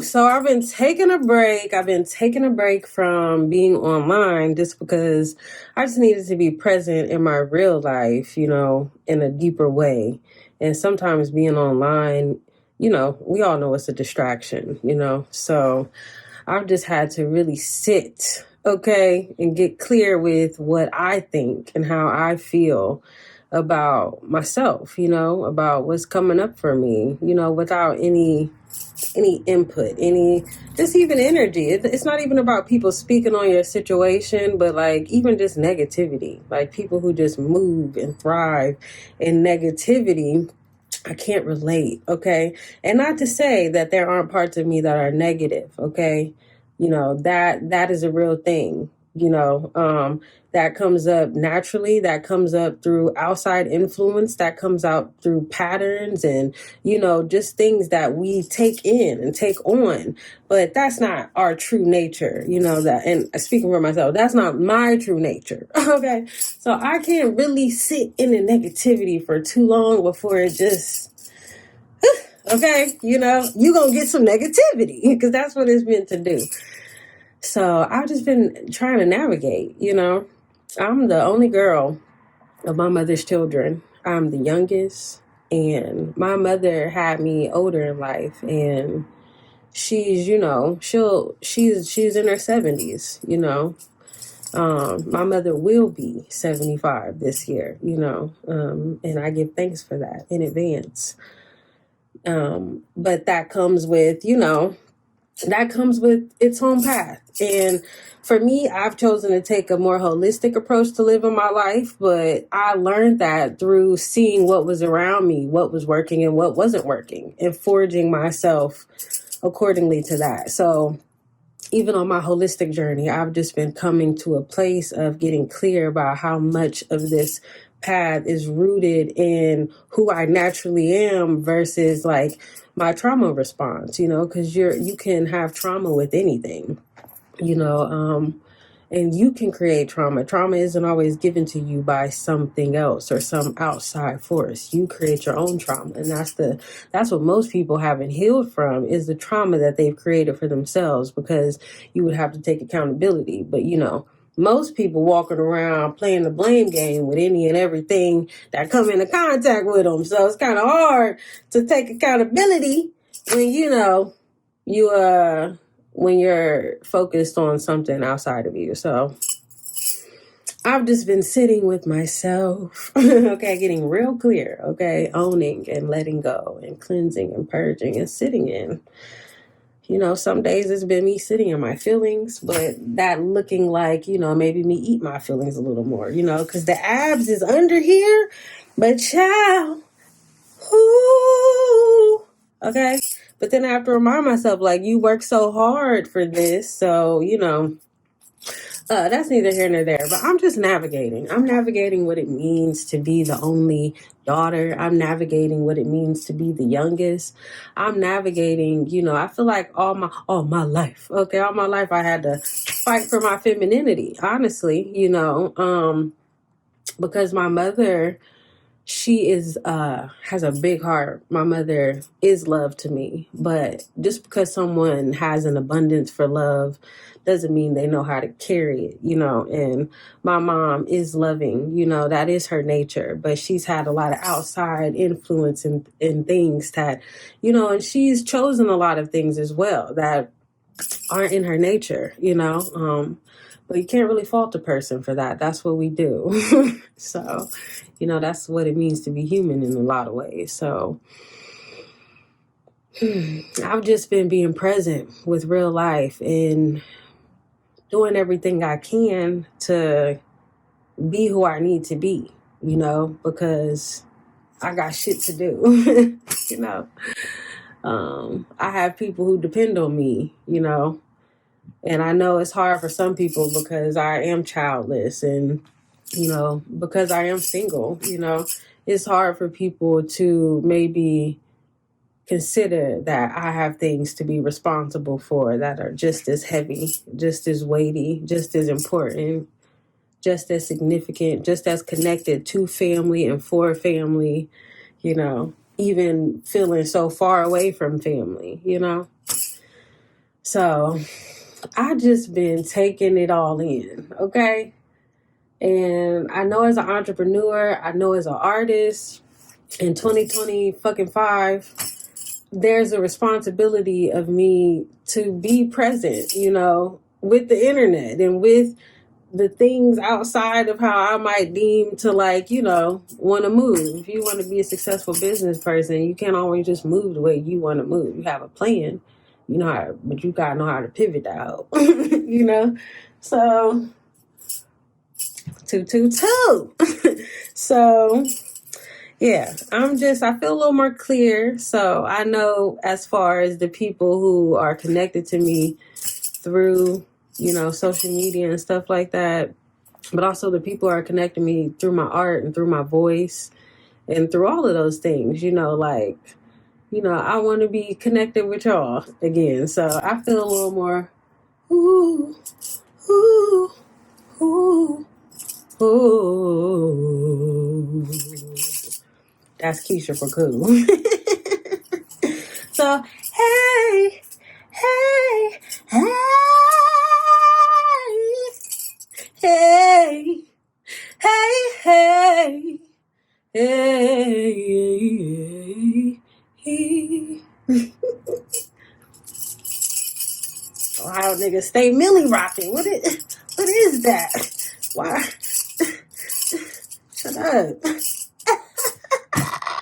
So I've been taking a break. I've been taking a break from being online just because I just needed to be present in my real life, in a deeper way. And sometimes being online, we all know it's a distraction. So I've just had to really sit, okay, and get clear with what I think and how I feel about myself, about what's coming up for me, without any input, any just even energy. It's not even about people speaking on your situation, but like even just negativity, like people who just move and thrive in negativity. I can't relate, okay? And not to say that there aren't parts of me that are negative, okay? That is a real thing, that comes up naturally, that comes up through outside influence, that comes out through patterns and, just things that we take in and take on. But that's not our true nature, that, and speaking for myself, that's not my true nature, okay? So I can't really sit in the negativity for too long before it just, okay, you're going to get some negativity because that's what it's meant to do. So I've just been trying to navigate, I'm the only girl of my mother's children. I'm the youngest, and my mother had me older in life, and she's, she's in her 70s, my mother will be 75 this year, and I give thanks for that in advance. But that comes with, its own path. And for me, I've chosen to take a more holistic approach to living my life, but I learned that through seeing what was around me, what was working and what wasn't working, and forging myself accordingly to that. So even on my holistic journey, I've just been coming to a place of getting clear about how much of this path is rooted in who I naturally am versus like my trauma response, because you can have trauma with anything, and you can create trauma. Trauma isn't always given to you by something else or some outside force. You create your own trauma. And that's what most people haven't healed from, is the trauma that they've created for themselves, because you would have to take accountability. But, most people walking around playing the blame game with any and everything that come into contact with them. So it's kind of hard to take accountability when, when you're focused on something outside of you. So I've just been sitting with myself, okay, getting real clear, okay, owning and letting go and cleansing and purging and sitting in. Some days it's been me sitting in my feelings, but that looking like, maybe me eat my feelings a little more, because the abs is under here, but child, ooh, okay. But then I have to remind myself, like, you work so hard for this. So, that's neither here nor there. But I'm just navigating. I'm navigating what it means to be the only daughter. I'm navigating what it means to be the youngest. I'm navigating, I feel like all my life. Okay, all my life I had to fight for my femininity, honestly, because my mother, she has a big heart. My mother is love to me, but just because someone has an abundance for love doesn't mean they know how to carry it, and my mom is loving, that is her nature, but she's had a lot of outside influence in things that, and she's chosen a lot of things as well that aren't in her nature, but you can't really fault a person for that. That's what we do. So, that's what it means to be human in a lot of ways. So I've just been being present with real life and doing everything I can to be who I need to be, because I got shit to do, I have people who depend on me, and I know it's hard for some people because I am childless and, because I am single, it's hard for people to maybe consider that I have things to be responsible for that are just as heavy, just as weighty, just as important, just as significant, just as connected to family and for family, even feeling so far away from family, So I just been taking it all in, okay? And I know as an entrepreneur, I know as an artist in 2020 fucking 5, there's a responsibility of me to be present, with the internet and with the things outside of how I might deem to want to move. If you want to be a successful business person, you can't always just move the way you want to move. You have a plan, but you gotta know how to pivot out, So, two. So, yeah, I feel a little more clear. So I know as far as the people who are connected to me through, social media and stuff like that, but also the people who are connecting me through my art and through my voice and through all of those things, I want to be connected with y'all again. So I feel a little more, ooh, ooh, ooh, ooh. That's Keisha for cool. So, hey, hey, hey, hey, hey, hey, hey. Wow, nigga, stay millie rocking. What is that? Why? Shut up.